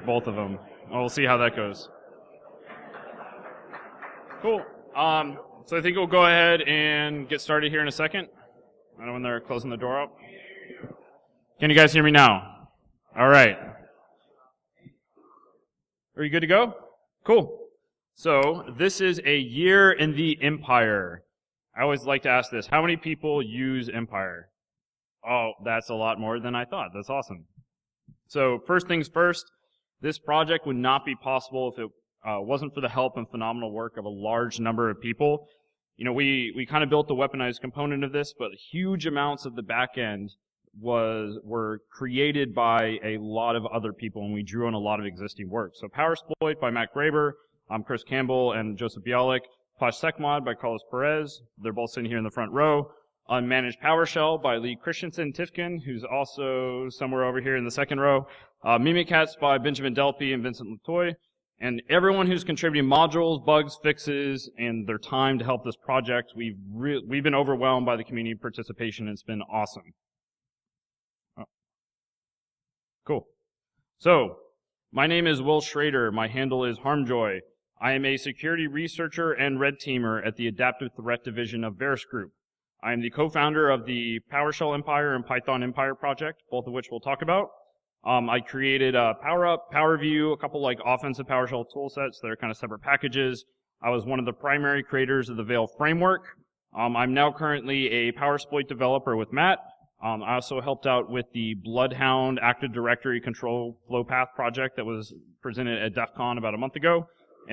both of them. We'll see how that goes. Cool. So I think we'll go ahead and get started here in a second. I know when they're closing the door up. Can you guys hear me now? All right. Are you good to go? Cool. So this is a year in the Empire. I always like to ask this. How many people use Empire? Oh, that's a lot more than I thought. That's awesome. So first things first, this project would not be possible if it wasn't for the help and phenomenal work of a large number of people. You know, we kind of built the weaponized component of this, but huge amounts of the back end were created by a lot of other people, and we drew on a lot of existing work. So Powersploit by Matt Graber, Chris Campbell and Joseph Bialik, PlashSecMod by Carlos Perez. They're both sitting here in the front row. Unmanaged PowerShell by Lee Christensen Tifkin, who's also somewhere over here in the second row. Mimikatz by Benjamin Delpy and Vincent Latoy. And everyone who's contributing modules, bugs, fixes, and their time to help this project. We've been overwhelmed by the community participation. It's been awesome. Oh. Cool. So, my name is Will Schroeder. My handle is Harmjoy. I am a security researcher and red teamer at the Adaptive Threat Division of Verus Group. I am the co-founder of the PowerShell Empire and Python Empire project, both of which we'll talk about. I created PowerUp, PowerView, a couple like offensive PowerShell tool sets that are kind of separate packages. I was one of the primary creators of the Veil framework. I'm now currently a Powersploit developer with Matt. I also helped out with the Bloodhound Active Directory Control Flow Path project that was presented at DEF CON about a month ago.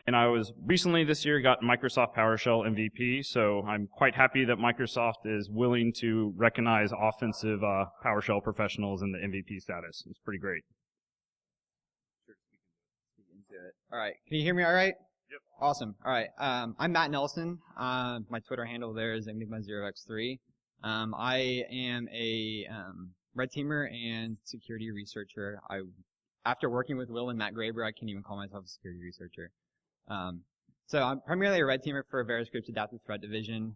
And I was recently this year got Microsoft PowerShell MVP, so I'm quite happy that Microsoft is willing to recognize offensive PowerShell professionals in the MVP status. It's pretty great. All right. Can you hear me all right? Yep. Awesome. All right. I'm Matt Nelson. My Twitter handle there is Enigma0x3. I am a red teamer and security researcher. After working with Will and Matt Graber, I can't even call myself a security researcher. So I'm primarily a red teamer for Verus Group's Adaptive Threat Division.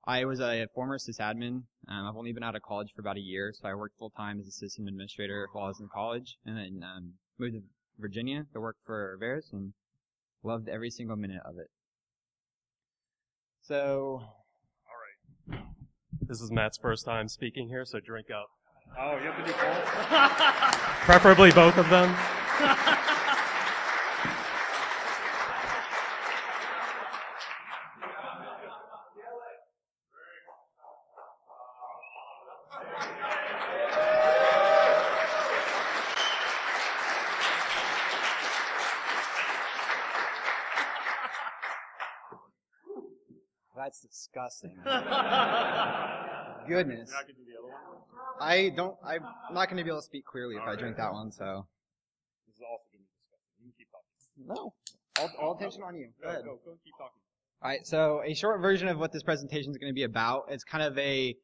I was a former sysadmin. I've only been out of college for about a year, so I worked full-time as a system administrator while I was in college, and then moved to Virginia to work for Verus, and loved every single minute of it. So... All right. This is Matt's first time speaking here, so drink up. Oh, you have to do both? Preferably both of them. That's disgusting. Goodness. You're not going to do the other one? I'm not going to be able to speak clearly if I drink that one, so. This is also going to be disgusting. You can keep talking. No. All attention on you. Go ahead. Go, keep talking. Alright, so a short version of what this presentation is going to be about. It's kind of a,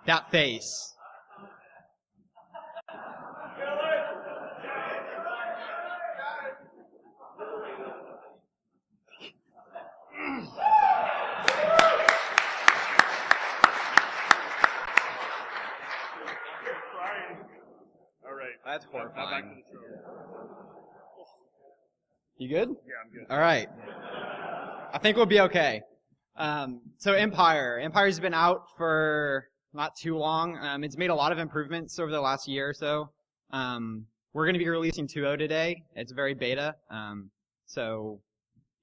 that face. That's horrifying. Back to the show. You good? Yeah, I'm good. All right. I think we'll be okay. So Empire. Empire's been out for not too long. It's made a lot of improvements over the last year or so. We're going to be releasing 2.0 today. It's very beta. So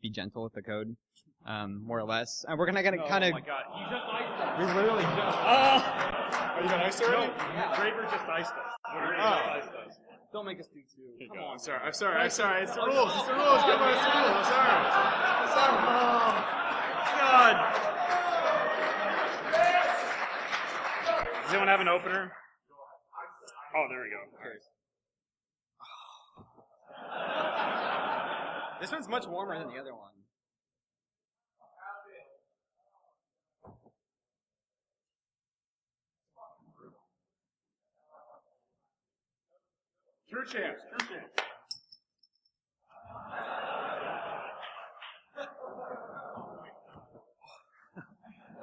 be gentle with the code, more or less. And we're going to kind of... Oh my god, he just iced us. We literally just... Oh, you got iced already? No, Graber just iced us. Don't make us do two. Come on. I'm sorry. It's the rules. It's the rules. Come on, it's the rules. I'm sorry. Oh, God. Does anyone have an opener? Oh, there we go. This one's much warmer than the other one. True chance.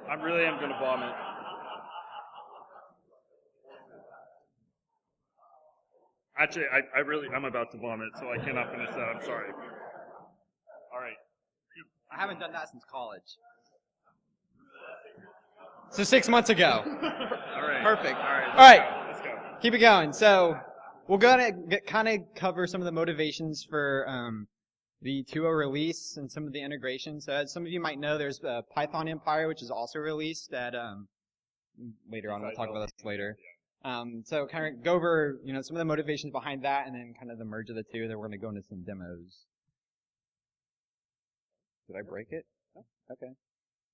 I really am going to vomit. Actually, I'm about to vomit, so I cannot finish that. I'm sorry. All right. I haven't done that since college. So 6 months ago. All right. Perfect. All right. Let's go. Keep it going. So we're gonna kind of cover some of the motivations for the 2.0 release and some of the integrations. So as some of you might know, there's Python Empire, which is also released at later on. We'll talk about this later. So kind of go over some of the motivations behind that, and then kind of the merge of the two. Then we're gonna go into some demos. Did I break it? Oh, okay.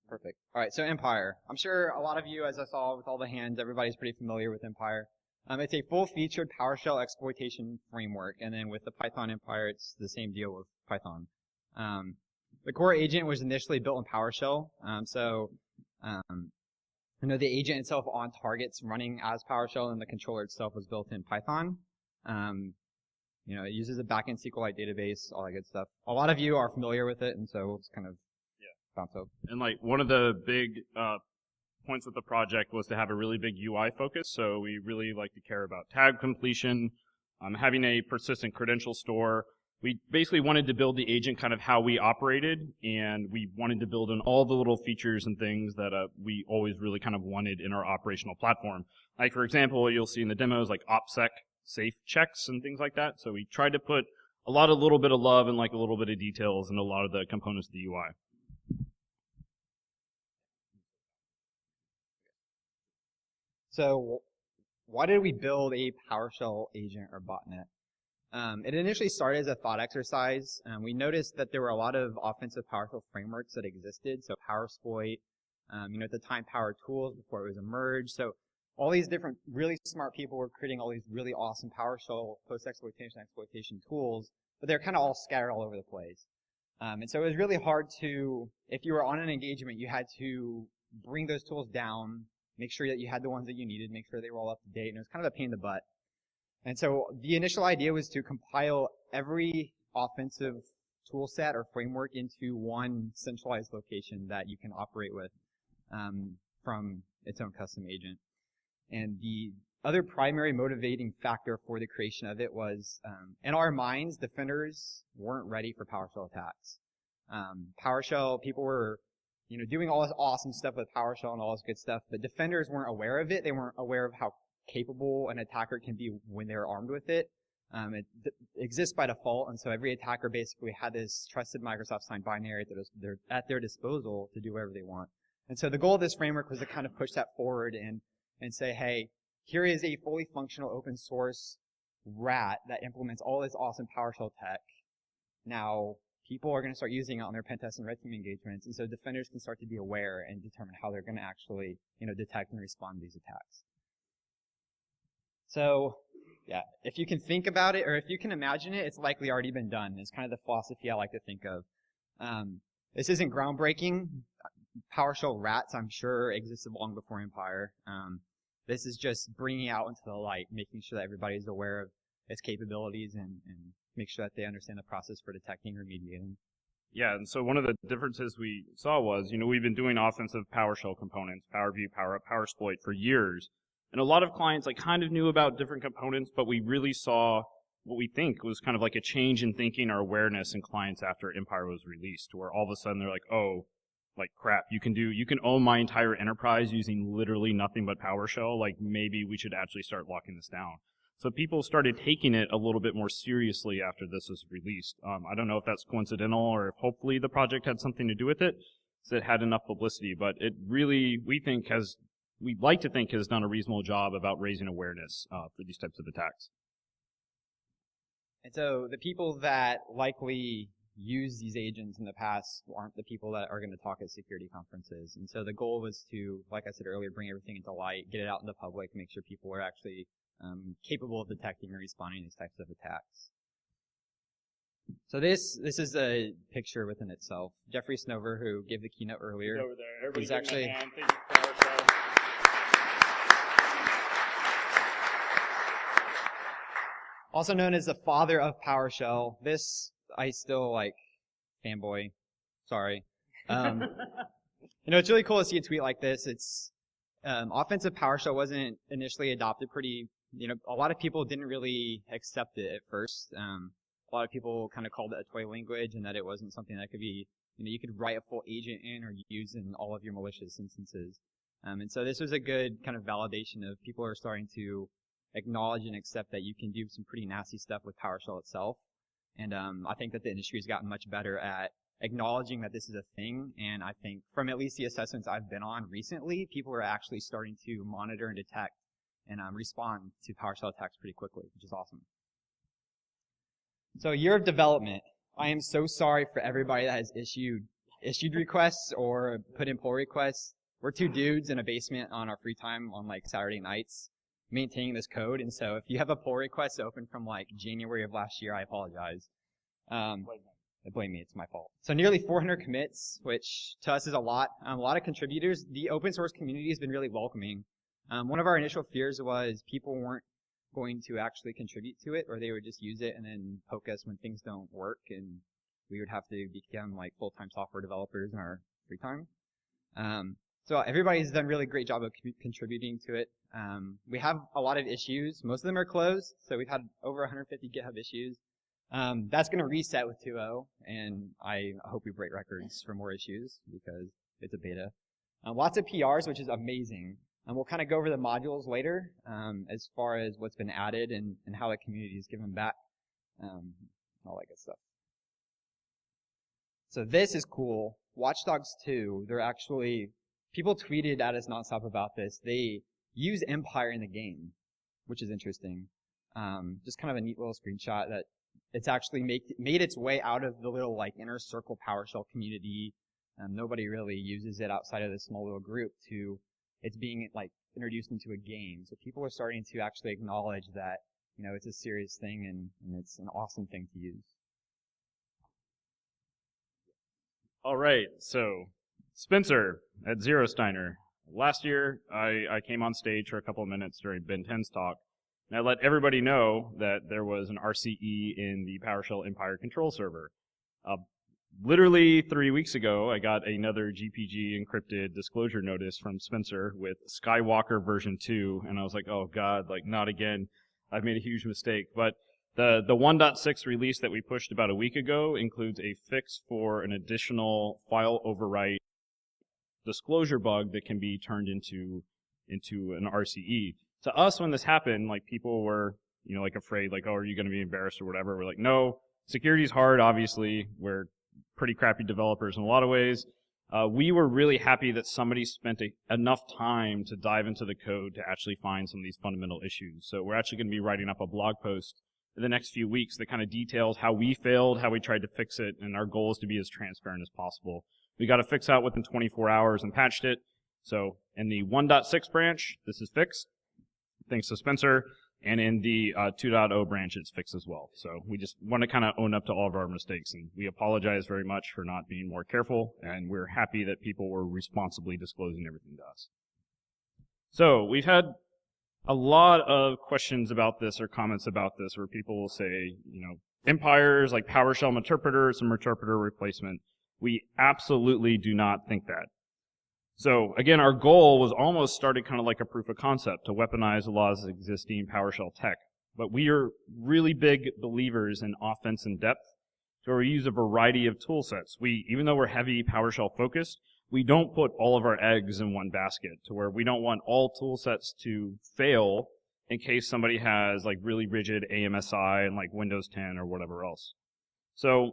Perfect. All right, so Empire. I'm sure a lot of you, as I saw with all the hands, everybody's pretty familiar with Empire. It's a full-featured PowerShell exploitation framework, and then with the Python Empire, it's the same deal with Python. The core agent was initially built in PowerShell, the agent itself on targets running as PowerShell, and the controller itself was built in Python. It uses a backend SQLite database, all that good stuff. A lot of you are familiar with it, and so we'll just kind of bounce up. And one of the big points with the project was to have a really big UI focus. So we really like to care about tag completion, having a persistent credential store. We basically wanted to build the agent kind of how we operated, and we wanted to build in all the little features and things that we always really kind of wanted in our operational platform. Like, for example, you'll see in the demos like OPSEC safe checks and things like that. So we tried to put a little bit of love and a little bit of details in a lot of the components of the UI. So why did we build a PowerShell agent or botnet? It initially started as a thought exercise. We noticed that there were a lot of offensive PowerShell frameworks that existed. So PowerSploit, at the time Power Tools before it was a merge. So all these different really smart people were creating all these really awesome PowerShell post-exploitation tools, but they're kind of all scattered all over the place. And so it was really hard if you were on an engagement, you had to bring those tools down, make sure that you had the ones that you needed, make sure they were all up to date, and it was kind of a pain in the butt. And so the initial idea was to compile every offensive tool set or framework into one centralized location that you can operate with from its own custom agent. And the other primary motivating factor for the creation of it was, in our minds, defenders weren't ready for PowerShell attacks. PowerShell, people were doing all this awesome stuff with PowerShell and all this good stuff, but defenders weren't aware of it. They weren't aware of how capable an attacker can be when they're armed with it. It exists by default, and so every attacker basically had this trusted Microsoft signed binary that they're at their disposal to do whatever they want. And so the goal of this framework was to kind of push that forward and say, hey, here is a fully functional open source rat that implements all this awesome PowerShell tech. Now, people are going to start using it on their pen test and red team engagements, and so defenders can start to be aware and determine how they're going to actually, detect and respond to these attacks. So, yeah, if you can think about it, or if you can imagine it, it's likely already been done. It's kind of the philosophy I like to think of. This isn't groundbreaking. PowerShell rats, I'm sure, existed long before Empire. This is just bringing out into the light, making sure that everybody's aware of its capabilities and make sure that they understand the process for detecting or remediating. Yeah, and so one of the differences we saw was, we've been doing offensive PowerShell components, PowerView, PowerUp, PowerSploit for years. And a lot of clients kind of knew about different components, but we really saw what we think was kind of like a change in thinking or awareness in clients after Empire was released, where all of a sudden they're like, oh, crap, you can own my entire enterprise using literally nothing but PowerShell. Maybe we should actually start locking this down. So people started taking it a little bit more seriously after this was released. I don't know if that's coincidental or if hopefully the project had something to do with it, so it had enough publicity, but it really, we'd like to think has done a reasonable job about raising awareness for these types of attacks. And so the people that likely use these agents in the past aren't the people that are going to talk at security conferences. And so the goal was to, like I said earlier, bring everything into light, get it out in the public, make sure people were actually capable of detecting and responding to these types of attacks. So this is a picture within itself. Jeffrey Snover, who gave the keynote earlier, over there. Everybody is actually hand. Thank you, PowerShell. also known as the father of PowerShell. This I still fanboy. Sorry. It's really cool to see a tweet like this. offensive PowerShell wasn't initially adopted a lot of people didn't really accept it at first. A lot of people kind of called it a toy language and that it wasn't something that could be, you could write a full agent in or use in all of your malicious instances. And so this was a good kind of validation of people are starting to acknowledge and accept that you can do some pretty nasty stuff with PowerShell itself. And I think that the industry has gotten much better at acknowledging that this is a thing. And I think from at least the assessments I've been on recently, people are actually starting to monitor and detect and respond to PowerShell attacks pretty quickly, which is awesome. So year of development. I am so sorry for everybody that has issued requests or put in pull requests. We're two dudes in a basement on our free time on like Saturday nights maintaining this code. And so if you have a pull request open from like January of last year, I apologize. Blame me, it's my fault. So nearly 400 commits, which to us is a lot. A lot of contributors. The open source community has been really welcoming. One of our initial fears was people weren't going to actually contribute to it, or they would just use it and then poke us when things don't work, and we would have to become like full-time software developers in our free time. So everybody's done a really great job of contributing to it. We have a lot of issues. Most of them are closed, so we've had over 150 GitHub issues. That's going to reset with 2.0, and I hope we break records for more issues because it's a beta. Lots of PRs, which is amazing. And we'll kind of go over the modules later as far as what's been added and how the community is given back, all that good stuff. So this is cool. Watch Dogs 2, people tweeted at us nonstop about this. They use Empire in the game, which is interesting. Just kind of a neat little screenshot that it's actually made its way out of the little like inner circle PowerShell community. Nobody really uses it outside of this small little group it's being like introduced into a game. So people are starting to actually acknowledge that, it's a serious thing and it's an awesome thing to use. All right, so Spencer at Zero Steiner. Last year, I came on stage for a couple of minutes during Ben 10's talk, and I let everybody know that there was an RCE in the PowerShell Empire control server. Literally 3 weeks ago, I got another GPG encrypted disclosure notice from Spencer with Skywalker version 2, and I was like, oh god, like not again. I've made a huge mistake. But the 1.6 release that we pushed about a week ago includes a fix for an additional file overwrite disclosure bug that can be turned into an RCE. To us, when this happened, like people were, like afraid, like, oh, are you going to be embarrassed or whatever? We're like, no, security's hard, obviously. We're pretty crappy developers in a lot of ways. We were really happy that somebody spent enough time to dive into the code to actually find some of these fundamental issues. So we're actually going to be writing up a blog post in the next few weeks that kind of details how we failed, how we tried to fix it, and our goal is to be as transparent as possible. We got a fix out within 24 hours and patched it. So in the 1.6 branch, this is fixed, thanks to Spencer. And in the 2.0 branch, it's fixed as well. So we just want to kind of own up to all of our mistakes. And we apologize very much for not being more careful. And we're happy that people were responsibly disclosing everything to us. So we've had a lot of questions about this or comments about this where people will say, Empires like PowerShell Meterpreter, it's a Meterpreter replacement. We absolutely do not think that. So again, our goal was almost started kind of like a proof of concept to weaponize a lot of existing PowerShell tech. But we are really big believers in offense and depth. So we use a variety of tool sets. Even though we're heavy PowerShell focused, we don't put all of our eggs in one basket to where we don't want all tool sets to fail in case somebody has like really rigid AMSI and like Windows 10 or whatever else. So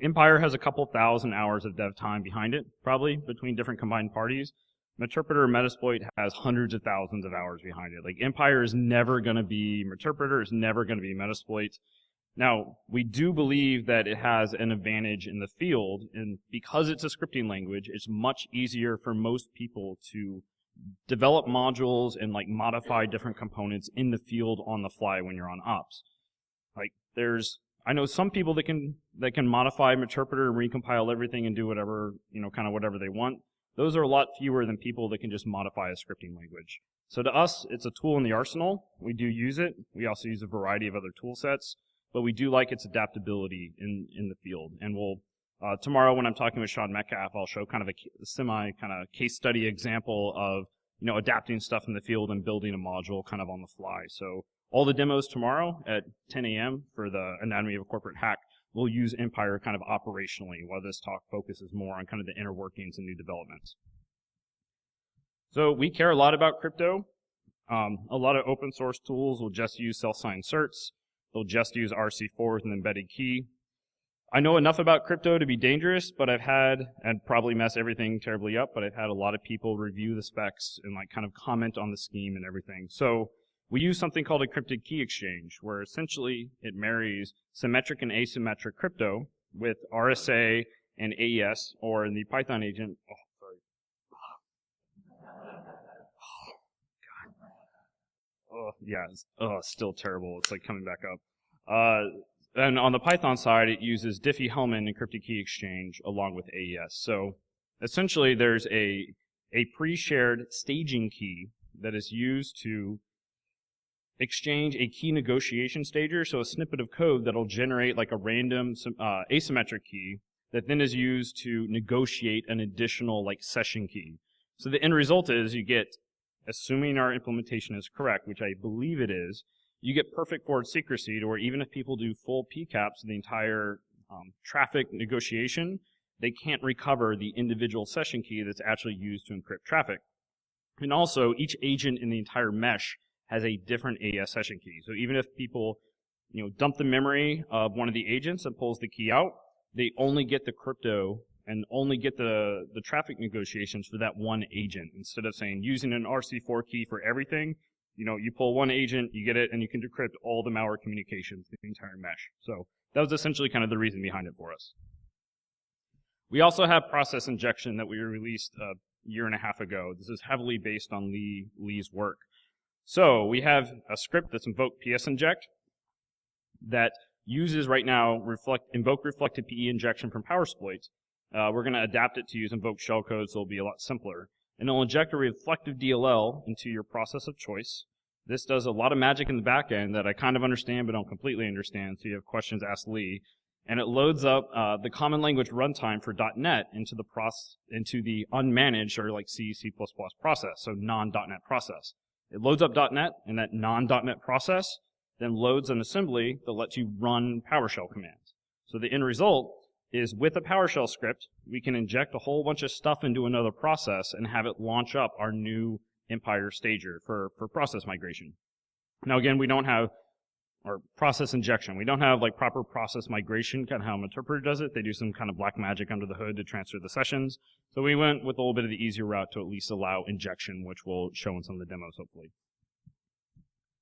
Empire has a couple thousand hours of dev time behind it, probably, between different combined parties. Meterpreter and Metasploit has hundreds of thousands of hours behind it. Like, Empire is never going to be Meterpreter, is never going to be Metasploit. Now, we do believe that it has an advantage in the field, and because it's a scripting language, it's much easier for most people to develop modules and, like, modify different components in the field on the fly when you're on ops. Like, I know some people that can modify Meterpreter and recompile everything and do whatever, kind of whatever they want. Those are a lot fewer than people that can just modify a scripting language. So to us, it's a tool in the arsenal. We do use it. We also use a variety of other tool sets, but we do like its adaptability in the field. And we'll, tomorrow when I'm talking with Sean Metcalf, I'll show kind of a semi kind of case study example of adapting stuff in the field and building a module kind of on the fly. So all the demos tomorrow at 10 a.m. for the Anatomy of a Corporate Hack will use Empire kind of operationally, while this talk focuses more on kind of the inner workings and new developments. So we care a lot about crypto. A lot of open source tools will just use self-signed certs. They'll just use RC4 with an embedded key. I know enough about crypto to be dangerous, but I've had, and probably mess everything terribly up, but I've had a lot of people review the specs and kind of comment on the scheme and everything. So we use something called a Cryptic Key Exchange, where essentially it marries symmetric and asymmetric crypto with RSA and AES, or in the Python agent, still terrible. It's coming back up. And on the Python side, it uses Diffie-Hellman and Cryptic Key Exchange along with AES. So essentially, there's a pre-shared staging key that is used to exchange a key negotiation stager, so a snippet of code that'll generate a random asymmetric key that then is used to negotiate an additional session key. So the end result is you get, assuming our implementation is correct, which I believe it is, you get perfect forward secrecy to where even if people do full PCAPs of the entire traffic negotiation, they can't recover the individual session key that's actually used to encrypt traffic. And also, each agent in the entire mesh has a different AES session key. So even if people dump the memory of one of the agents and pulls the key out, they only get the crypto and only get the traffic negotiations for that one agent. Instead of saying using an RC4 key for everything, you pull one agent, you get it, and you can decrypt all the malware communications in the entire mesh. So that was essentially kind of the reason behind it for us. We also have process injection that we released a year and a half ago. This is heavily based on Lee's work. So we have a script that's invoked PS inject that uses right now invoke reflected PE injection from PowerSploit. We're going to adapt it to use invoke shellcode, so it'll be a lot simpler. And it'll inject a reflective DLL into your process of choice. This does a lot of magic in the back end that I kind of understand but don't completely understand, so you have questions, ask Lee. And it loads up the common language runtime for .NET into the unmanaged or C, C++ process, so non.NET process. It loads up .NET, and that non.NET process then loads an assembly that lets you run PowerShell commands. So the end result is with a PowerShell script, we can inject a whole bunch of stuff into another process and have it launch up our new Empire stager for process migration. Now again, we don't have, or process injection, we don't have proper process migration, kind of how Meterpreter does it. They do some kind of black magic under the hood to transfer the sessions. So we went with a little bit of the easier route to at least allow injection, which we'll show in some of the demos hopefully.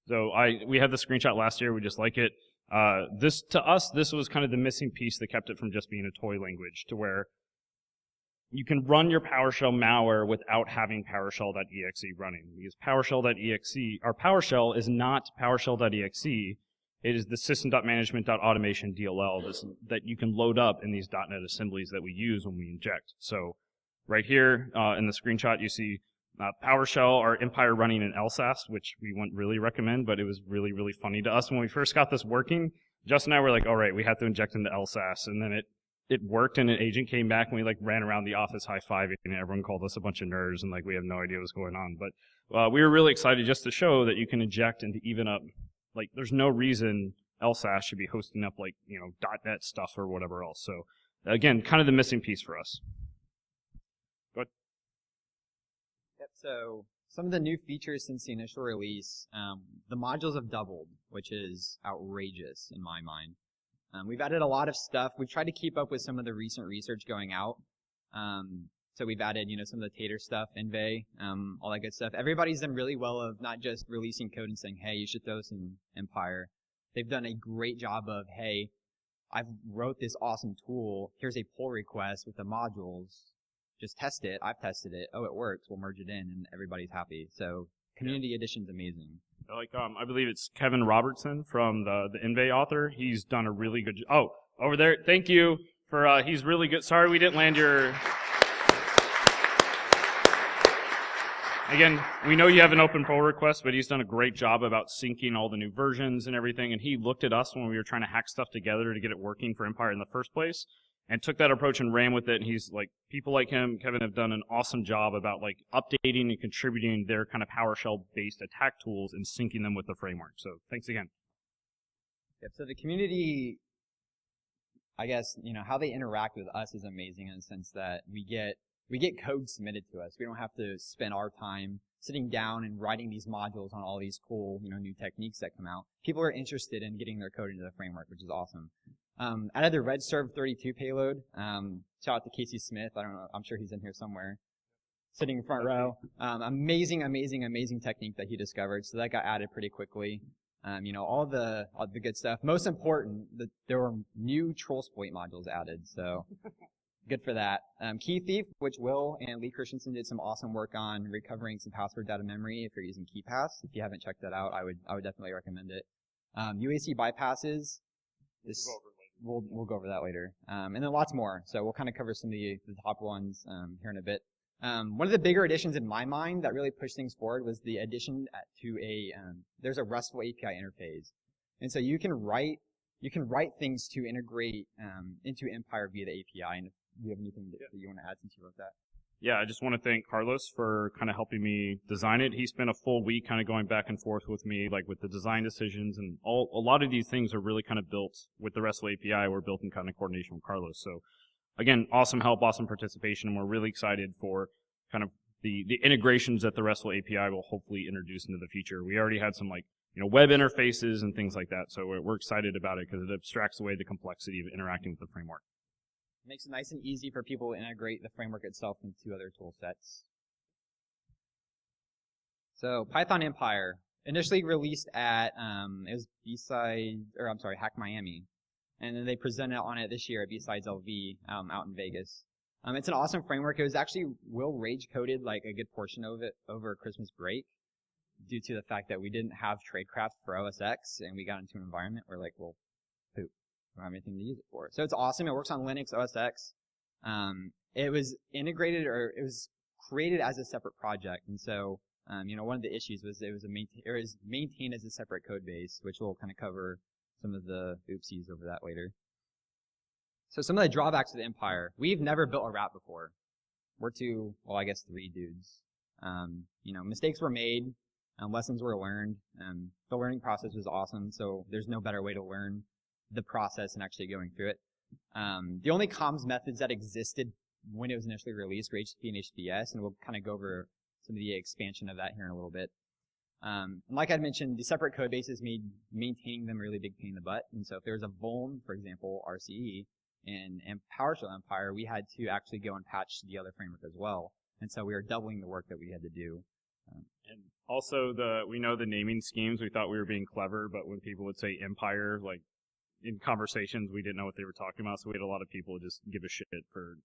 So we had the screenshot last year, we just like it. To us, this was kind of the missing piece that kept it from just being a toy language, to where you can run your PowerShell malware without having PowerShell.exe running. Because PowerShell is not PowerShell.exe. It is the system.management.automation DLL that you can load up in these .NET assemblies that we use when we inject. So right here in the screenshot, you see PowerShell or Empire running in LSASS, which we wouldn't really recommend, but it was really, really funny to us when we first got this working. Justin and I were like, all right, we have to inject into LSASS, and then it worked, and an agent came back, and we ran around the office high-fiving, and everyone called us a bunch of nerds, and we have no idea what's going on. But we were really excited just to show that you can inject and to even up. There's no reason LSASS should be hosting up .NET stuff or whatever else. So again, kind of the missing piece for us. Go ahead. Yep, so some of the new features since the initial release, the modules have doubled, which is outrageous in my mind. We've added a lot of stuff. We've tried to keep up with some of the recent research going out. So we've added, some of the Tater stuff, Envy, all that good stuff. Everybody's done really well of not just releasing code and saying, hey, you should throw some Empire. They've done a great job of, hey, I've wrote this awesome tool. Here's a pull request with the modules. Just test it. I've tested it. Oh, it works. We'll merge it in, and everybody's happy. So community edition's amazing. I believe it's Kevin Robertson from the Envy author. He's done a really good job. Oh, over there. Thank you for, he's really good. Sorry we didn't land your... Again, we know you have an open pull request, but he's done a great job about syncing all the new versions and everything, and he looked at us when we were trying to hack stuff together to get it working for Empire in the first place, and took that approach and ran with it. And he's like, people like him, Kevin, have done an awesome job about like updating and contributing their kind of PowerShell-based attack tools and syncing them with the framework. So thanks again. Yep. So the community, I guess, how they interact with us is amazing in the sense that we get code submitted to us. We don't have to spend our time sitting down and writing these modules on all these cool, new techniques that come out. People are interested in getting their code into the framework, which is awesome. Out of the RedServe 32 payload, shout out to Casey Smith. I don't know, I'm sure he's in here somewhere, sitting in front row. Amazing technique that he discovered. So that got added pretty quickly. All the good stuff. Most important, there were new Trollsploit modules added. So good for that. Key Thief, which Will and Lee Christensen did some awesome work on recovering some password data memory if you're using KeyPass. If you haven't checked that out, I would definitely recommend it. UAC bypasses. We'll go over that later. And then lots more. So we'll kind of cover some of the top ones here in a bit. One of the bigger additions in my mind that really pushed things forward was the addition to there's a RESTful API interface. And so you can write things to integrate into Empire via the API. And if you have anything that you want to add since you wrote that? Yeah, I just want to thank Carlos for kind of helping me design it. He spent a full week kind of going back and forth with me, like with the design decisions, and a lot of these things are really kind of built with the RESTful API. We're built in kind of coordination with Carlos. So again, awesome help, awesome participation, and we're really excited for kind of the integrations that the RESTful API will hopefully introduce into the future. We already had some web interfaces and things like that, so we're excited about it because it abstracts away the complexity of interacting with the framework. Makes it nice and easy for people to integrate the framework itself into other tool sets. So Python Empire, initially released at it was Hack Miami, and then they presented on it this year at B-Sides LV out in Vegas. It's an awesome framework. It was actually Will rage coded like a good portion of it over Christmas break due to the fact that we didn't have Tradecraft for OS X, and we got into an environment where poop. Don't have anything to use it for. So it's awesome. It works on Linux OS X. It was integrated, or it was created as a separate project. And so, one of the issues was it was maintained as a separate code base, which we'll kind of cover some of the oopsies over that later. So some of the drawbacks of the Empire. We've never built a wrap before. We're three dudes. Mistakes were made, lessons were learned, the learning process was awesome. So there's no better way to learn the process and actually going through it. The only comms methods that existed when it was initially released were HTTP and HTTPS, and we'll kind of go over some of the expansion of that here in a little bit. And like I mentioned, the separate code bases made maintaining them a really big pain in the butt. And so if there was a vuln, for example, RCE, and PowerShell Empire, we had to actually go and patch the other framework as well. And so we were doubling the work that we had to do. And also we know the naming schemes. We thought we were being clever, but when people would say Empire, in conversations, we didn't know what they were talking about, so we had a lot of people just give a shit for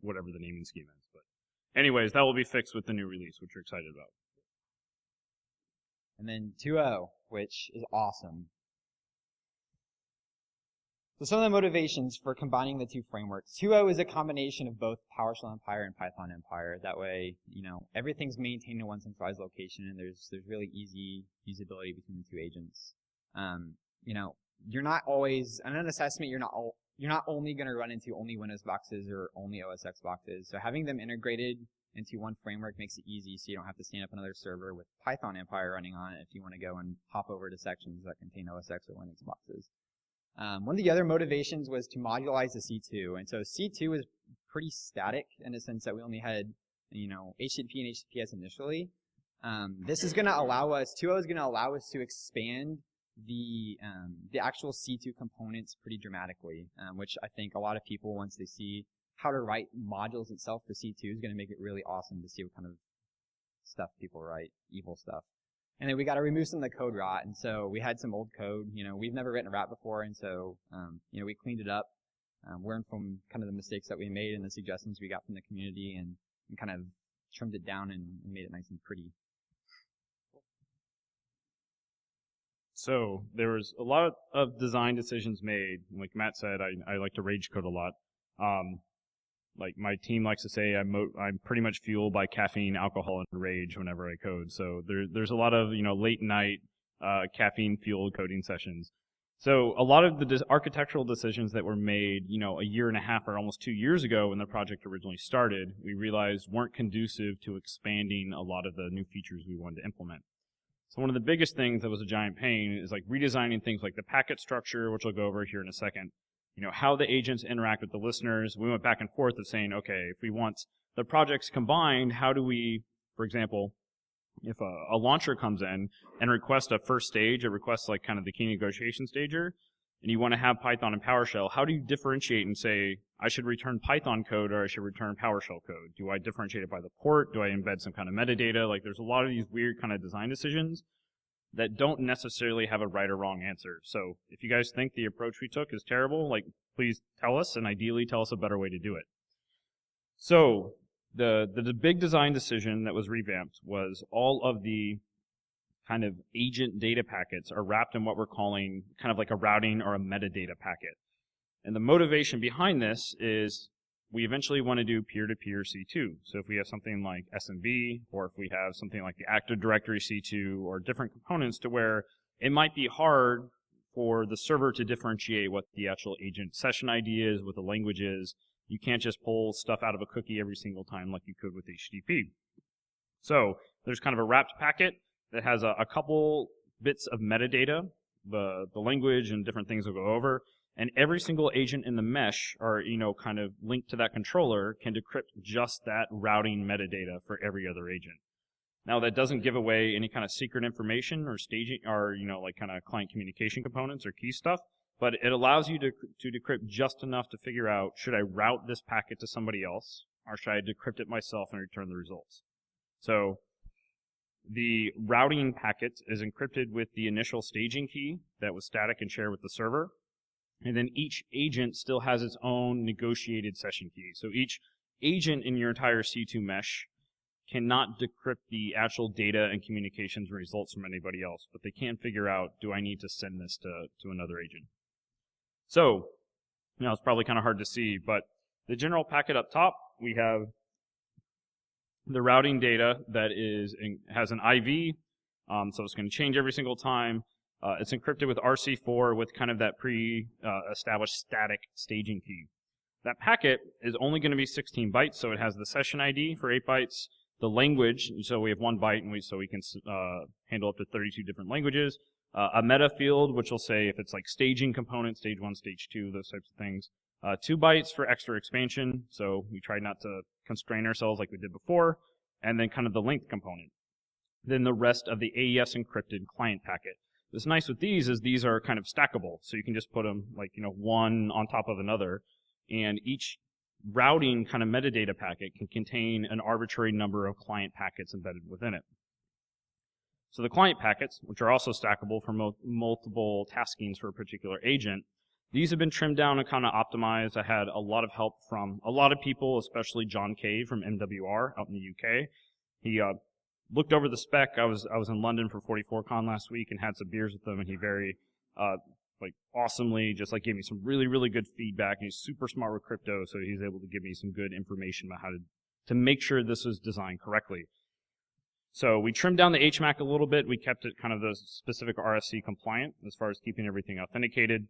whatever the naming scheme is. But anyways, that will be fixed with the new release, which we're excited about. And then 2.0, which is awesome. So some of the motivations for combining the two frameworks. 2.0 is a combination of both PowerShell Empire and Python Empire. That way, everything's maintained in one centralized location, and there's really easy usability between the two agents. You're not always, on an assessment, you're not only going to run into only Windows boxes or only OS X boxes. So having them integrated into one framework makes it easy, so you don't have to stand up another server with Python Empire running on it if you want to go and hop over to sections that contain OS X or Linux boxes. One of the other motivations was to modularize the C2, and so C2 is pretty static in the sense that we only had, HTTP and HTTPS initially. This is going to allow us, 2.0 is going to allow us to expand the actual C2 components pretty dramatically, which I think a lot of people, once they see how to write modules itself for C2, is going to make it really awesome to see what kind of stuff people write, evil stuff. And then we got to remove some of the code rot, and so we had some old code. We've never written a wrap before, and so we cleaned it up, learned from kind of the mistakes that we made and the suggestions we got from the community, and kind of trimmed it down and made it nice and pretty. So there was a lot of design decisions made. Like Matt said, I like to rage code a lot. Like my team likes to say, I'm pretty much fueled by caffeine, alcohol, and rage whenever I code. So there's a lot of late night caffeine fueled coding sessions. So a lot of the architectural decisions that were made, you know, a year and a half or almost 2 years ago when the project originally started, we realized weren't conducive to expanding a lot of the new features we wanted to implement. So one of the biggest things that was a giant pain is like redesigning things like the packet structure, which I'll go over here in a second. You know, how the agents interact with the listeners. We went back and forth of saying, okay, if we want the projects combined, how do we, for example, if a launcher comes in and requests a first stage, it requests like kind of the key negotiation stager, and you want to have Python and PowerShell, how do you differentiate and say, I should return Python code or I should return PowerShell code? Do I differentiate it by the port? Do I embed some kind of metadata? Like there's a lot of these weird kind of design decisions that don't necessarily have a right or wrong answer. So if you guys think the approach we took is terrible, like please tell us, and ideally tell us a better way to do it. So the big design decision that was revamped was all of the kind of agent data packets are wrapped in what we're calling kind of like a routing or a metadata packet. And the motivation behind this is we eventually want to do peer-to-peer C2. So if we have something like SMB, or if we have something like the Active Directory C2, or different components to where it might be hard for the server to differentiate what the actual agent session ID is, what the language is. You can't just pull stuff out of a cookie every single time like you could with HTTP. So there's kind of a wrapped packet that has a couple bits of metadata, the language and different things we'll go over, and every single agent in the mesh or, you know, kind of linked to that controller can decrypt just that routing metadata for every other agent. Now that doesn't give away any kind of secret information or staging or, you know, like kind of client communication components or key stuff, but it allows you to decrypt just enough to figure out, should I route this packet to somebody else, or should I decrypt it myself and return the results? So the routing packet is encrypted with the initial staging key that was static and shared with the server. And then each agent still has its own negotiated session key. So each agent in your entire C2 mesh cannot decrypt the actual data and communications results from anybody else, but they can figure out, do I need to send this to another agent? So, you know, it's probably kind of hard to see, but the general packet up top, we have the routing data that has an IV, so it's going to change every single time. It's encrypted with RC4 with kind of that pre-established static staging key. That packet is only going to be 16 bytes, so it has the session ID for 8 bytes, the language, so we have 1 byte, and so we can handle up to 32 different languages, a meta field, which will say if it's like staging component, stage 1, stage 2, those types of things, 2 bytes for extra expansion, so we try not to constrain ourselves like we did before, and then kind of the length component. Then the rest of the AES encrypted client packet. What's nice with these is these are kind of stackable, so you can just put them like, you know, one on top of another, and each routing kind of metadata packet can contain an arbitrary number of client packets embedded within it. So the client packets, which are also stackable for multiple taskings for a particular agent, these have been trimmed down and kind of optimized. I had a lot of help from a lot of people, especially John Cave from MWR out in the UK. He looked over the spec. I was in London for 44Con last week and had some beers with him, and he very like awesomely just like gave me some really, really good feedback. And he's super smart with crypto, so he's able to give me some good information about how to make sure this was designed correctly. So we trimmed down the HMAC a little bit. We kept it kind of the specific RFC compliant as far as keeping everything authenticated.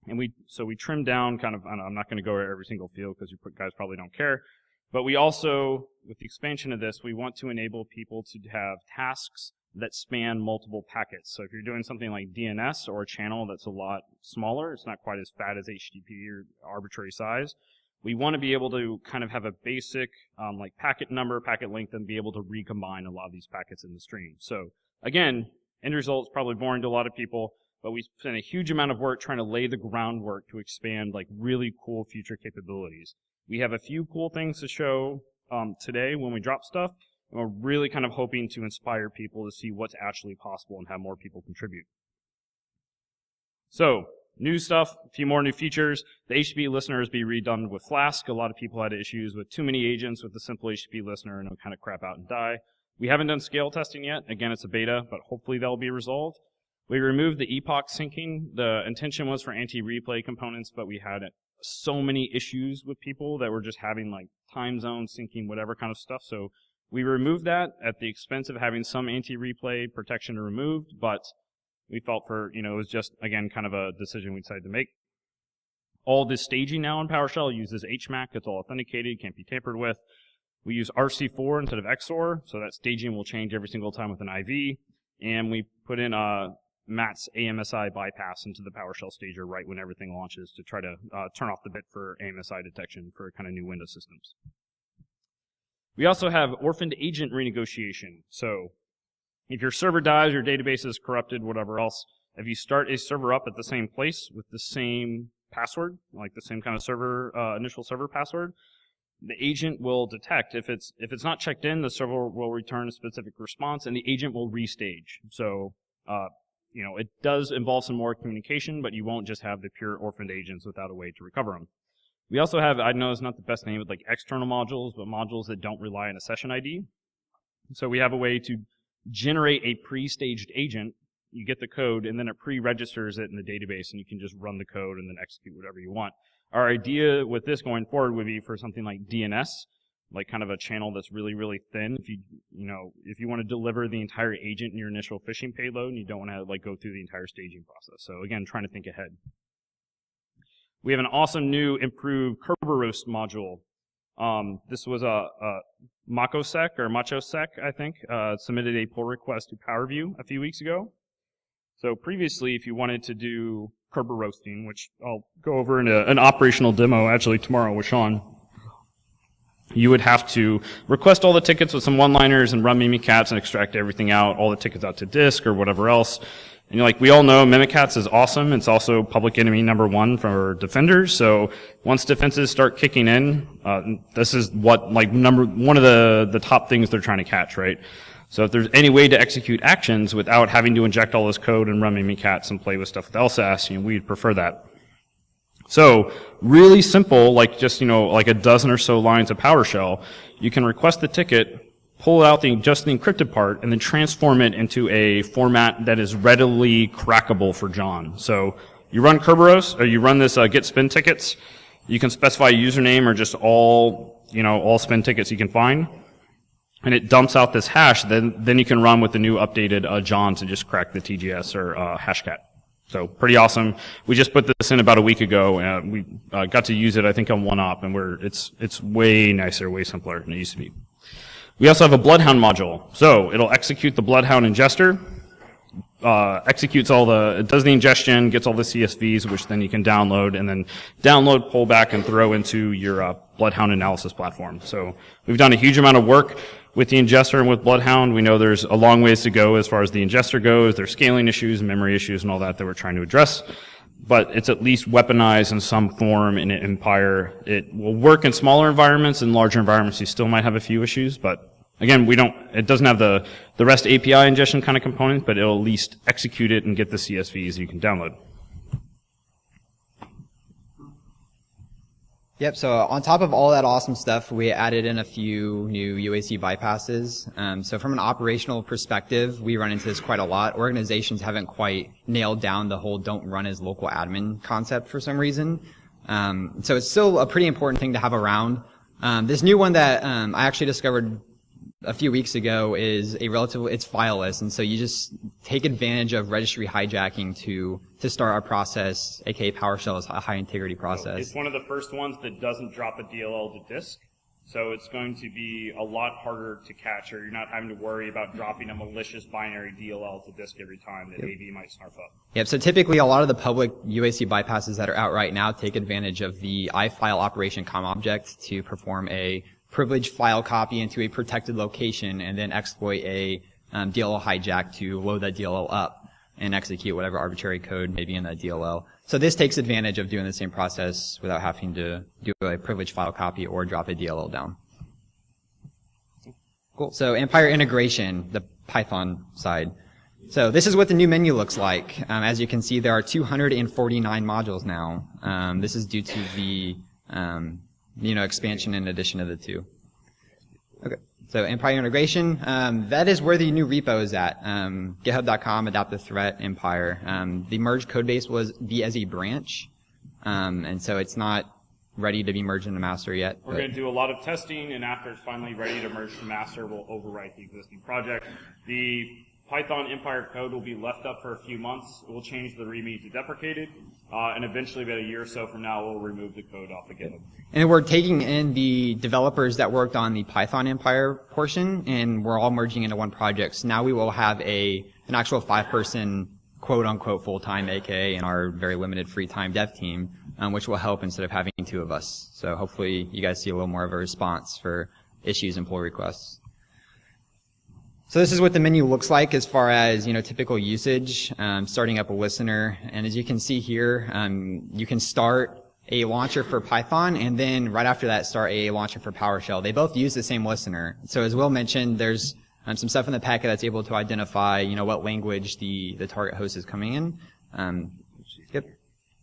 And we trimmed down kind of, I'm not going to go over every single field because you guys probably don't care. But we also, with the expansion of this, we want to enable people to have tasks that span multiple packets. So if you're doing something like DNS or a channel that's a lot smaller, it's not quite as fat as HTTP or arbitrary size, we want to be able to kind of have a basic like packet number, packet length, and be able to recombine a lot of these packets in the stream. So again, end result is probably boring to a lot of people, but we spent a huge amount of work trying to lay the groundwork to expand like really cool future capabilities. We have a few cool things to show today when we drop stuff, and we're really kind of hoping to inspire people to see what's actually possible and have more people contribute. So, new stuff, a few more new features. The HTTP listener is being redone with Flask. A lot of people had issues with too many agents with the simple HTTP listener, and it'll kind of crap out and die. We haven't done scale testing yet. Again, it's a beta, but hopefully that'll be resolved. We removed the epoch syncing. The intention was for anti-replay components, but we had so many issues with people that were just having like time zone syncing, whatever kind of stuff. So we removed that at the expense of having some anti-replay protection removed, but We felt it was just, again, kind of a decision we decided to make. All this staging now in PowerShell uses HMAC. It's all authenticated, can't be tampered with. We use RC4 instead of XOR, so that staging will change every single time with an IV. And we put in Matt's AMSI bypass into the PowerShell stager right when everything launches to try to turn off the bit for AMSI detection for kind of new Windows systems. We also have orphaned agent renegotiation. So if your server dies, your database is corrupted, whatever else, if you start a server up at the same place with the same password, like the same kind of server initial server password, the agent will detect if it's not checked in, the server will return a specific response, and the agent will restage. So it does involve some more communication, but you won't just have the pure orphaned agents without a way to recover them. We also have, I know it's not the best name, but like external modules, but modules that don't rely on a session ID. So we have a way to generate a pre-staged agent. You get the code, and then it pre-registers it in the database, and you can just run the code and then execute whatever you want. Our idea with this going forward would be for something like DNS, like kind of a channel that's really, really thin. If you want to deliver the entire agent in your initial phishing payload, and you don't want to like go through the entire staging process. So again, trying to think ahead. We have an awesome new improved Kerberos module. This was a Machosec, I think, submitted a pull request to PowerView a few weeks ago. So previously, if you wanted to do Kerberosing, which I'll go over in an operational demo actually tomorrow with Sean, you would have to request all the tickets with some one-liners and run Mimikatz and extract everything out, all the tickets out to disk or whatever else. And we all know Mimikatz is awesome. It's also public enemy #1 for defenders. So once defenses start kicking in, this is what one of the top things they're trying to catch, right? So if there's any way to execute actions without having to inject all this code and run Mimikatz and play with stuff with LSASS, we'd prefer that. So really simple, like a dozen or so lines of PowerShell, you can request the ticket, pull out just the encrypted part, and then transform it into a format that is readily crackable for John. So you run Kerberos, or you run this get spin tickets. You can specify a username or just all spin tickets you can find. And it dumps out this hash, then you can run with the new updated John to just crack the TGS or Hashcat. So pretty awesome. We just put this in about a week ago. We got to use it, I think, on one op, and it's way nicer, way simpler than it used to be. We also have a Bloodhound module. So it'll execute the Bloodhound ingester, it does the ingestion, gets all the CSVs, which then you can download, and then download, pull back, and throw into your Bloodhound analysis platform. So we've done a huge amount of work with the ingester and with Bloodhound. We know there's a long ways to go as far as the ingester goes. There's scaling issues, memory issues, and all that we're trying to address. But it's at least weaponized in some form in Empire. It will work in smaller environments. In larger environments, you still might have a few issues, but again, it doesn't have the REST API ingestion kind of component, but it'll at least execute it and get the CSVs you can download. Yep, so on top of all that awesome stuff, we added in a few new UAC bypasses. So from an operational perspective, we run into this quite a lot. Organizations haven't quite nailed down the whole don't run as local admin concept for some reason. So it's still a pretty important thing to have around. This new one that I actually discovered a few weeks ago is it's fileless, and so you just take advantage of registry hijacking to start our process, aka PowerShell is a high integrity process. It's one of the first ones that doesn't drop a DLL to disk, so it's going to be a lot harder to catch, or you're not having to worry about dropping a malicious binary DLL to disk every time that AV might snarf up. Yep, so typically a lot of the public UAC bypasses that are out right now take advantage of the iFile operation COM object to perform a privileged file copy into a protected location and then exploit a DLL hijack to load that DLL up and execute whatever arbitrary code may be in that DLL. So this takes advantage of doing the same process without having to do a privileged file copy or drop a DLL down. Cool. So NPI Integration, the Python side. So this is what the new menu looks like. As you can see, there are 249 modules now. This is due to the expansion in addition to the two. Okay. So NPI Integration, that is where the new repo is at. GitHub.com, adapt the threat, Empire. The merged codebase was be as a branch, and so it's not ready to be merged into master yet. We're going to do a lot of testing, and after it's finally ready to merge to master, we'll overwrite the existing project. The Python Empire code will be left up for a few months. We'll change the README to deprecated, and eventually, about a year or so from now, we'll remove the code off the GitHub. And we're taking in the developers that worked on the Python Empire portion, and we're all merging into one project. So now we will have an actual 5-person quote-unquote full-time, aka in our very limited free-time dev team, which will help instead of having 2 of us. So hopefully you guys see a little more of a response for issues and pull requests. So this is what the menu looks like as far as, typical usage, starting up a listener. And as you can see here, you can start a launcher for Python, and then right after that, start a launcher for PowerShell. They both use the same listener. So as Will mentioned, there's some stuff in the packet that's able to identify, what language the target host is coming in. Yep.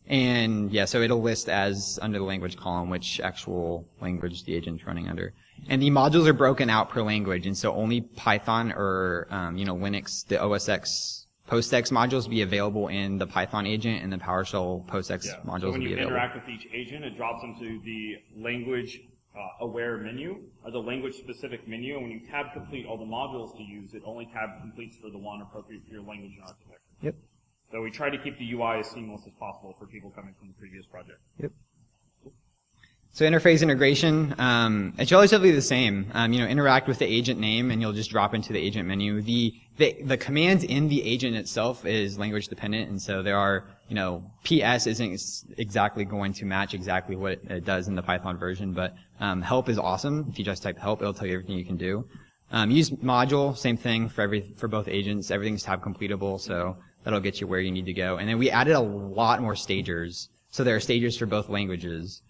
And yeah, so it'll list as under the language column which actual language the agent's running under. And the modules are broken out per language, and so only Python or, Linux, the OSX PostX modules will be available in the Python agent, and the PowerShell PostX modules will be available. So when you interact with each agent, it drops into the language aware menu, or the language specific menu, and when you tab complete all the modules to use, it only tab completes for the one appropriate for your language and architecture. Yep. So we try to keep the UI as seamless as possible for people coming from the previous project. Yep. So interface integration, it's relatively the same. Interact with the agent name, and you'll just drop into the agent menu. The commands in the agent itself is language dependent, and so there are, PS isn't exactly going to match exactly what it does in the Python version, but help is awesome. If you just type help, it'll tell you everything you can do. Use module, same thing for both agents. Everything's tab completable, so that'll get you where you need to go. And then we added a lot more stagers. So there are stagers for both languages.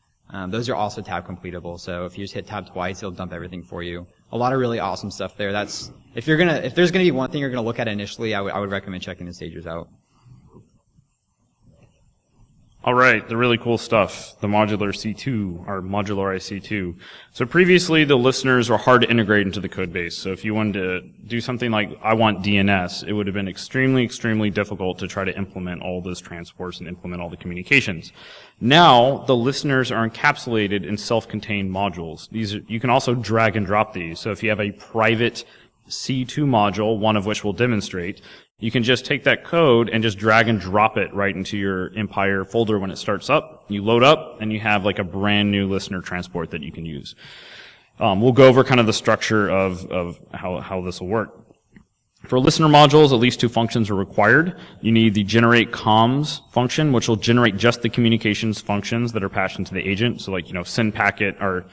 Those are also tab completable, so if you just hit tab twice, it'll dump everything for you. A lot of really awesome stuff there. If there's gonna be one thing you're gonna look at initially, I would recommend checking the stagers out. All right, the really cool stuff, the Modular C2, or Modular C2. So previously, the listeners were hard to integrate into the code base. So if you wanted to do something like, I want DNS, it would have been extremely, extremely difficult to try to implement all those transports and implement all the communications. Now, the listeners are encapsulated in self-contained modules. You can also drag and drop these. So if you have a private C2 module, one of which we'll demonstrate, you can just take that code and just drag and drop it right into your Empire folder when it starts up. You load up, and you have like a brand new listener transport that you can use. We'll go over kind of the structure of how this will work. For listener modules, at least 2 functions are required. You need the generate comms function, which will generate just the communications functions that are passed into the agent. So like, send packet or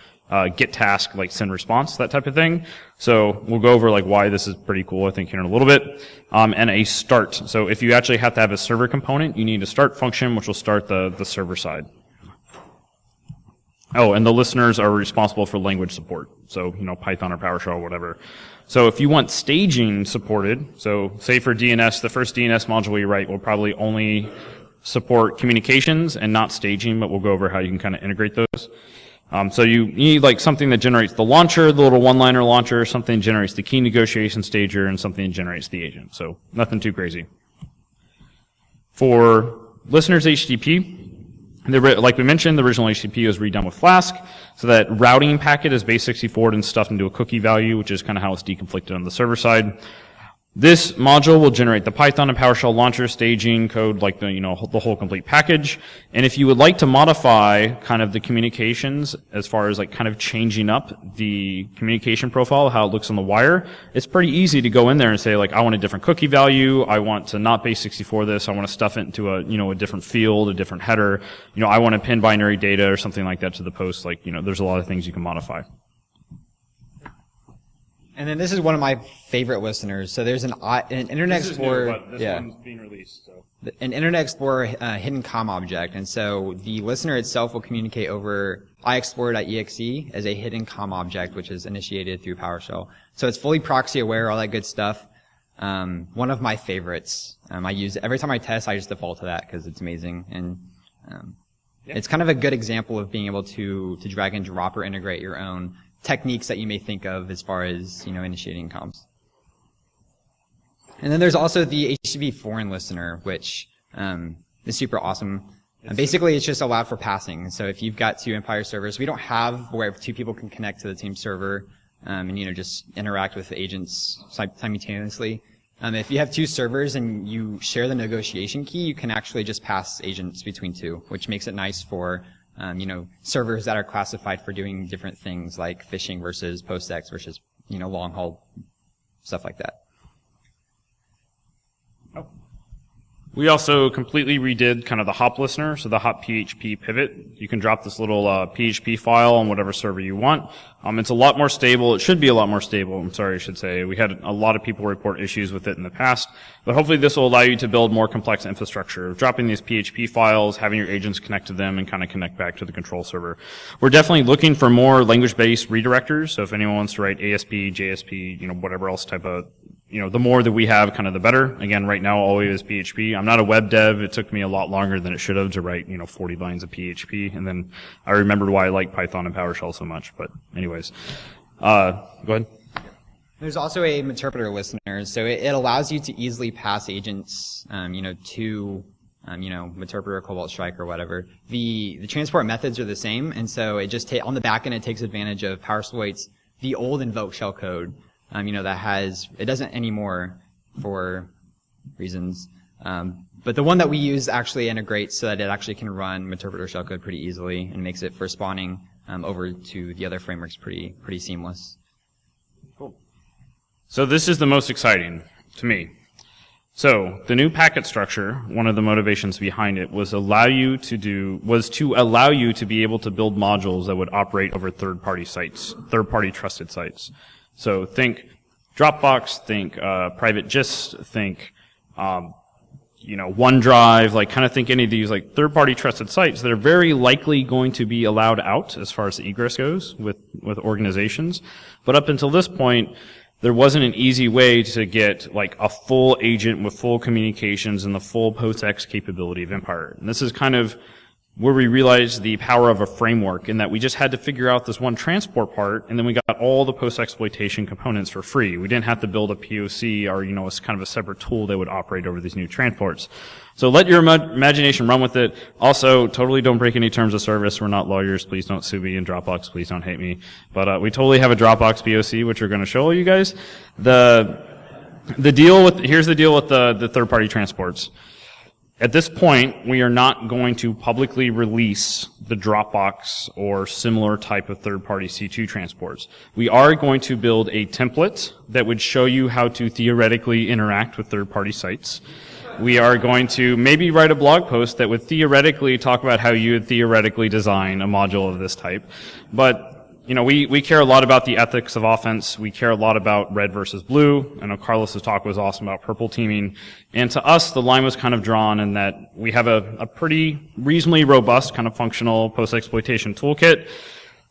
get task, like send response, that type of thing. So we'll go over like why this is pretty cool, I think, here in a little bit. And a start. So if you actually have to have a server component, you need a start function, which will start the server side. Oh, and the listeners are responsible for language support. So, Python or PowerShell or whatever. So if you want staging supported, so say for DNS, the first DNS module you write will probably only support communications and not staging, but we'll go over how you can kind of integrate those. So you need like something that generates the launcher, the little one-liner launcher, something that generates the key negotiation stager, and something that generates the agent. So nothing too crazy. For listeners HTTP, like we mentioned, the original HTTP was redone with Flask, so that routing packet is base64 and stuffed into a cookie value, which is kind of how it's deconflicted on the server side. This module will generate the Python and PowerShell launcher staging code, like the whole complete package. And if you would like to modify kind of the communications as far as like kind of changing up the communication profile, how it looks on the wire, it's pretty easy to go in there and say like, I want a different cookie value. I want to not base64 this. I want to stuff it into a different field, a different header. I want to pin binary data or something like that to the post. Like, there's a lot of things you can modify. And then this is one of my favorite listeners. So there's an Internet Explorer. This is new, but this one's being released. So. An Internet Explorer hidden comm object. And so the listener itself will communicate over iExplorer.exe as a hidden comm object, which is initiated through PowerShell. So it's fully proxy aware, all that good stuff. One of my favorites. I use it every time I test. I just default to that because it's amazing. And it's kind of a good example of being able to drag and drop or integrate your own techniques that you may think of as far as, initiating comms. And then there's also the HTTP foreign listener, which is super awesome. Basically, it's just allowed for passing. So if you've got 2 Empire servers, we don't have where 2 people can connect to the same server and, just interact with the agents simultaneously. If you have two servers and you share the negotiation key, you can actually just pass agents between two, which makes it nice for servers that are classified for doing different things like phishing versus PostX versus long haul stuff like that. We also completely redid kind of the hop listener, so the hop PHP Pivot. You can drop this little PHP file on whatever server you want. It's a lot more stable. It should be a lot more stable. I'm sorry, I should say. We had a lot of people report issues with it in the past, but hopefully this will allow you to build more complex infrastructure. Dropping these PHP files, having your agents connect to them, and kind of connect back to the control server. We're definitely looking for more language-based redirectors, so if anyone wants to write ASP, JSP, whatever else type of the more that we have, kind of the better. Again, right now, all we have is PHP. I'm not a web dev. It took me a lot longer than it should have to write, 40 lines of PHP. And then I remembered why I like Python and PowerShell so much. But anyways, go ahead. There's also a Meterpreter listener, so it allows you to easily pass agents, to Meterpreter, Cobalt Strike, or whatever. The transport methods are the same, and so it just on the back end it takes advantage of PowerSploit's the old invoke shell code. It doesn't anymore for reasons. But the one that we use actually integrates so that it actually can run Meterpreter shellcode pretty easily and makes it for spawning over to the other frameworks pretty seamless. Cool. So this is the most exciting to me. So the new packet structure, one of the motivations behind it was to allow you to be able to build modules that would operate over third-party sites, third-party trusted sites. So think Dropbox, think private gist, think OneDrive, kind of think any of these third-party trusted sites that are very likely going to be allowed out as far as the egress goes with organizations. But up until this point, there wasn't an easy way to get a full agent with full communications and the full PostX capability of Empire. And this is kind of where we realized the power of a framework in that we just had to figure out this one transport part, and then we got all the post-exploitation components for free. We didn't have to build a POC or, it's kind of a separate tool that would operate over these new transports. So let your imagination run with it. Also, totally don't break any terms of service. We're not lawyers. Please don't sue me. And Dropbox, please don't hate me. But we totally have a Dropbox POC, which we're going to show you guys. Here's the deal with the third-party transports. At this point, we are not going to publicly release the Dropbox or similar type of third-party C2 transports. We are going to build a template that would show you how to theoretically interact with third-party sites. We are going to maybe write a blog post that would theoretically talk about how you would theoretically design a module of this type. But we care a lot about the ethics of offense. We care a lot about red versus blue. I know Carlos's talk was awesome about purple teaming. And to us, the line was kind of drawn in that we have a pretty reasonably robust kind of functional post-exploitation toolkit,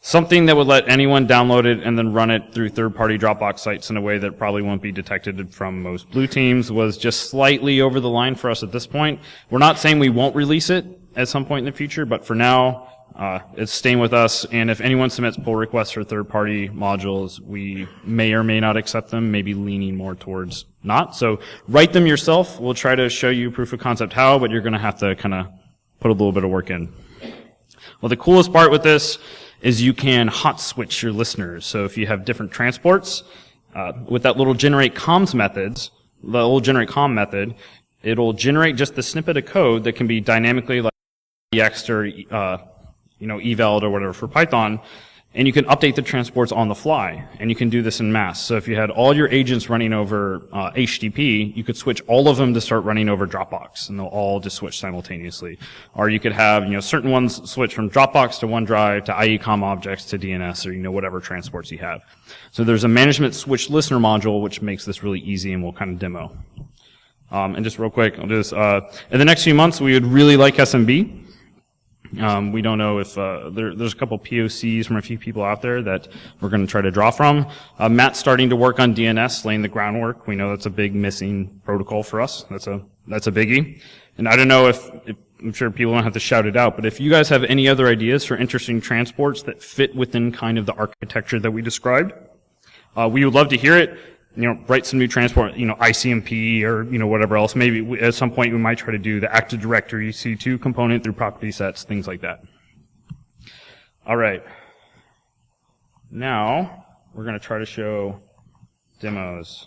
something that would let anyone download it and then run it through third-party Dropbox sites in a way that probably won't be detected from most blue teams was just slightly over the line for us at this point. We're not saying we won't release it at some point in the future, but for now, it's staying with us, and if anyone submits pull requests for third-party modules, we may or may not accept them, maybe leaning more towards not. So write them yourself. We'll try to show you proof of concept how, but you're going to have to kind of put a little bit of work in. Well, the coolest part with this is you can hot switch your listeners. So if you have different transports, with that little generate comms methods, the little generate comm method, it'll generate just the snippet of code that can be dynamically exed or evaled or whatever for Python, and you can update the transports on the fly, and you can do this in mass. So if you had all your agents running over HTTP, you could switch all of them to start running over Dropbox, and they'll all just switch simultaneously. Or you could have certain ones switch from Dropbox to OneDrive to IECOM objects to DNS or whatever transports you have. So there's a management switch listener module which makes this really easy, and we'll kind of demo. And just real quick, I'll do this. In the next few months, we would really like SMB. We don't know if there's a couple POCs from a few people out there that we're going to try to draw from. Matt's starting to work on DNS, laying the groundwork. We know that's a big missing protocol for us. That's a biggie. And I don't know if I'm sure people don't have to shout it out, but if you guys have any other ideas for interesting transports that fit within kind of the architecture that we described, we would love to hear it. Write some new transport, ICMP or, whatever else. Maybe at some point we might try to do the Active Directory C2 component through property sets, things like that. All right. Now, we're going to try to show demos.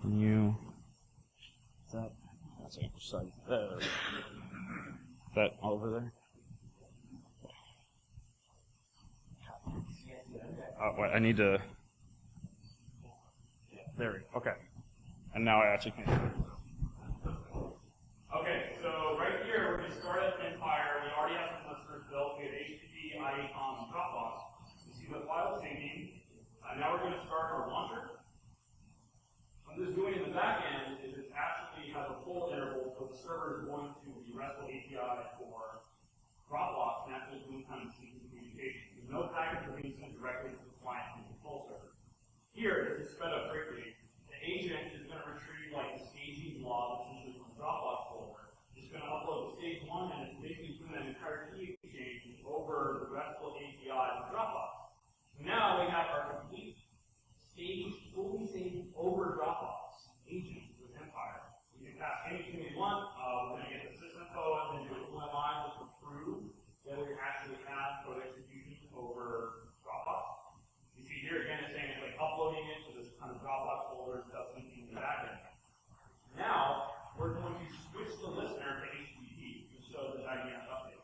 Can you? Is that? That's a side. Is that over there? Wait, I need to. There we go. Okay. And now I actually can. Okay, so right here, we're going to start at Empire. We already have some listeners built. We have HTTP, IACOM, and Dropbox. You see the file syncing. Now we're going to start our launcher. What this is doing in the back end is it actually has a full interval, so the server is going to the RESTful API for Dropbox, and that's just doing kind of syncing communication. No packets are being sent directly to the client from the control server. Here, this is sped up quickly. The agent is going to retrieve like the staging log, essentially from the Dropbox folder. It's going to upload the stage 1, and it's basically doing that entire key exchange over the RESTful API of Dropbox. Now we have our complete staged, fully staged over Dropbox agent with Empire. We can pass anything we want. We're going to get the system code and then do a flat line just to prove that we actually have code execution over Dropbox. You see here again, it's saying it's like uploading it to this kind of Dropbox folder and stuff syncing the backend. Now we're going to switch the listener to HTTP to show the dynamic update.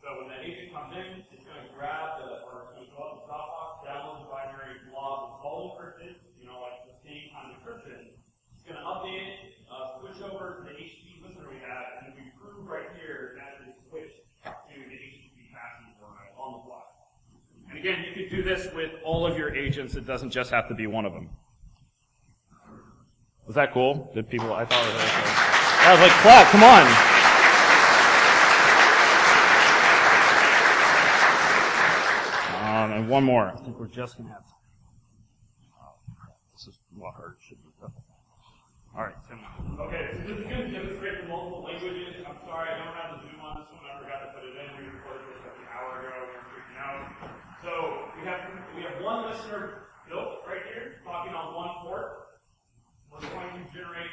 So when that agent comes in, it's going to grab or it's going to go up to Dropbox, download the binary log, it's all encrypted, like the same kind of encryption. It's going to update it, switch over to the HTTP listener we have, and then we prove right here that it's switched to the HTTP passing format on the fly. And again, you could do this with all of your agents. It doesn't just have to be one of them. Was that cool? Did people? I thought it was really cool. I was like, clap, come on. And one more. I think we're just going to have. This is a lot harder. All right. Okay, so this is going to demonstrate the multiple languages. I'm sorry, I don't have the Zoom on this one. I forgot to put it in. We recorded this like an hour ago. We were freaking out. So we have one listener built right here, talking on one port. We're going to generate,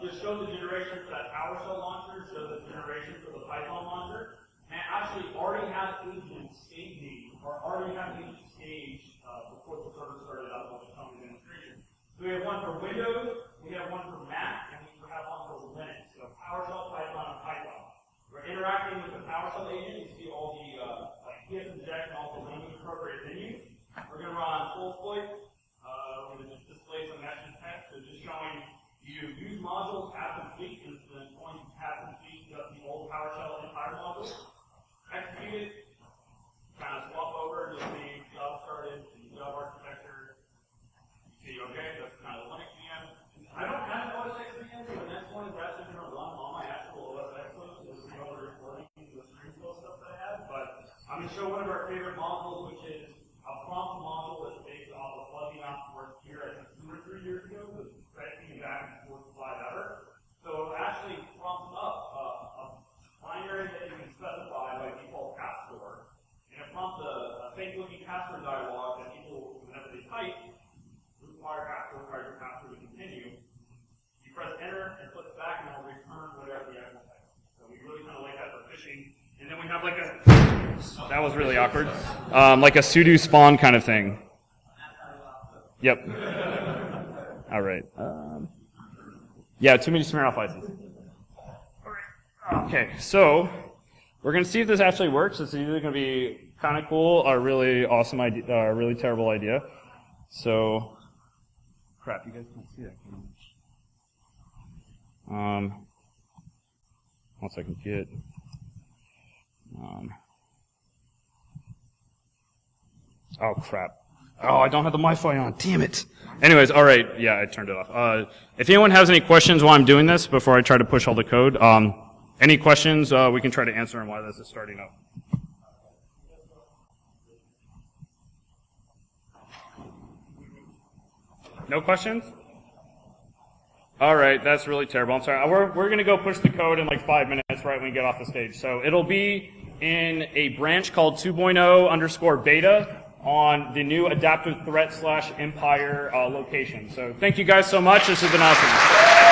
just show the generation for that PowerShell launcher, show the generation for the Python launcher, and actually already have agents staging, or already have agents staged before the server started up with some demonstration. So we have one for Windows, we have one for Mac, and we have one for Linux. So PowerShell, Python, and Python. We're interacting with the PowerShell agent. You see all the like hit inject and all the language appropriate menus. We're going to run full exploit. We're going to just display some message text. So just showing you use modules as complete, and then going to have complete just the old PowerShell entire module. Execute it. Kind of swap over to the job started, the job architecture. You see, okay, that's kind of Linux VM. I don't have OS X VM, so the next one is actually going to run on my actual OS X host. This is the other recording, the stream flow stuff that I have. But I'm going to show one of our favorite modules, which is a prompt module that's based off of Bloodhound worked here, I think 2 or 3 years ago, with connecting back and forth slide ever. So it actually prompts up a binary that you can specify by default password, and it prompts a fake-looking password dialog that people, whenever they type, require your password to continue. You press enter and flip it back, and it'll return whatever the actual text is. So we really kind of like that for phishing. And then we have like a, that was really awkward, like a sudo spawn kind of thing. Yep. All right. Yeah, too many Smirnoff ices. All right. Okay, so we're going to see if this actually works. It's either going to be kind of cool or really awesome idea, or really terrible idea. So, crap, you guys can't see that. Once I can get. Oh crap. Oh, I don't have the Wi-Fi on. Damn it. Anyways, all right. Yeah, I turned it off. If anyone has any questions while I'm doing this, before I try to push all the code, any questions, we can try to answer them while this is starting up. No questions? All right, that's really terrible. I'm sorry. We're going to go push the code in like 5 minutes right when we get off the stage. So it'll be in a branch called 2.0_beta on the new adaptive threat /Empire location. So thank you guys so much. This has been awesome.